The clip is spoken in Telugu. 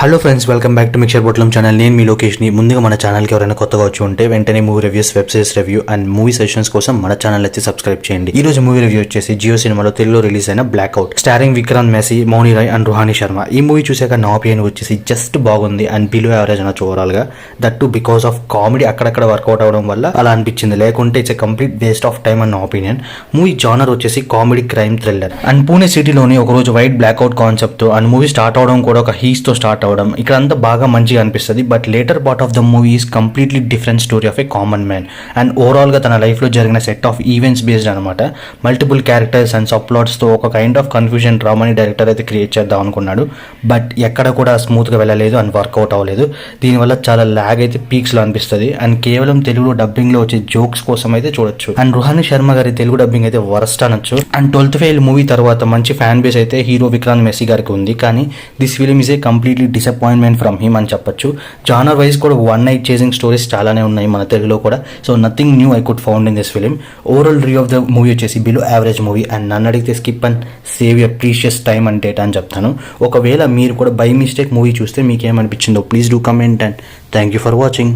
Hello friends, welcome back to mixture Botlam channel. నేను మీ లోకేష్ని. ముందుగా మన ఛానల్కి ఎవరైనా కొత్తగా వచ్చి ఉంటే వెంటనే movie reviews, web series review and movie sessions కోసం మన ఛానల్ వచ్చి సబ్స్క్రైబ్ చేయండి. ఈ రోజు మూవీ రివ్యూ వచ్చేసి జియో సినిమాలో తెలుగులో రిలీజ్ అయిన blackout, starring Vikrant Massey, Mouni Roy and Ruhani Sharma. ఈ మూవీ చూసాక నా ఒపీనియన్ వచ్చేసి జస్ట్ బాగుంది అండ్ బిలో యావరేజ్ అనొచ్చు ఓవరాల్ గా. That too because of comedy అక్కడక్కడ వర్కౌట్ అవడం వల్ల అలా అనిపించింది, లేకుంటే it's a complete waste of time అన్న నా ఒపీనియన్. మూవీ జానర్ వచ్చేసి comedy crime thriller and Pune సిటీలోని ఒక రోజు వైట్ బ్లాక్అవుట్ కాన్సెప్ట్ తో అండ్ మూవీ స్టార్ట్ అవడం కూడా ఒక హీస్ తో స్టార్ట్ అవడం ఇక్కడ అంతా బాగా మంచిగా అనిపిస్తుంది. But later part of the movie is completely different story of a common man and overall గా తన లైఫ్ లో జరిగిన సెట్ ఆఫ్ ఈవెంట్స్ బేస్డ్ అనమాట. Multiple characters and sub plots తో ఒక కైండ్ ఆఫ్ కన్ఫ్యూజన్ డ్రామాని డైరెక్టర్ అయితే క్రియేట్ చేద్దాం అనుకున్నాడు. బట్ ఎక్కడ కూడా స్మూత్ గా వెళ్ళలేదు అండ్ వర్కౌట్ అవ్వలేదు. దీనివల్ల చాలా ల్యాగ్ అయితే పీక్స్ లో అనిపిస్తుంది అండ్ కేవలం తెలుగులో డబ్బింగ్ లో వచ్చే జోక్స్ కోసం అయితే చూడొచ్చు. అండ్ రుహానీ శర్మ గారి తెలుగు డబ్బింగ్ అయితే వరస్ట్ అనొచ్చు. అండ్ 12th ఫెయిల్ మూవీ తర్వాత మంచి ఫ్యాన్ బేస్ అయితే హీరో విక్రాంత్ మెస్సీ గారికి ఉంది. కానీ this film is a completely disappointment from him అని చెప్పొచ్చు. జానర్ వైజ్ కూడా వన్ నైట్ చేసింగ్ స్టోరీస్ చాలానే ఉన్నాయి మన తెలుగులో కూడా. So nothing new I could found in this film. Overall review of the movie వచ్చేసి బిలో యావరేజ్ మూవీ అండ్ నన్ను అడిగితే skip and save your precious time and data అని చెప్తాను. ఒకవేళ మీరు కూడా బై మిస్టేక్ మూవీ చూస్తే మీకు ఏమనిపించిందో please do comment and thank you for watching.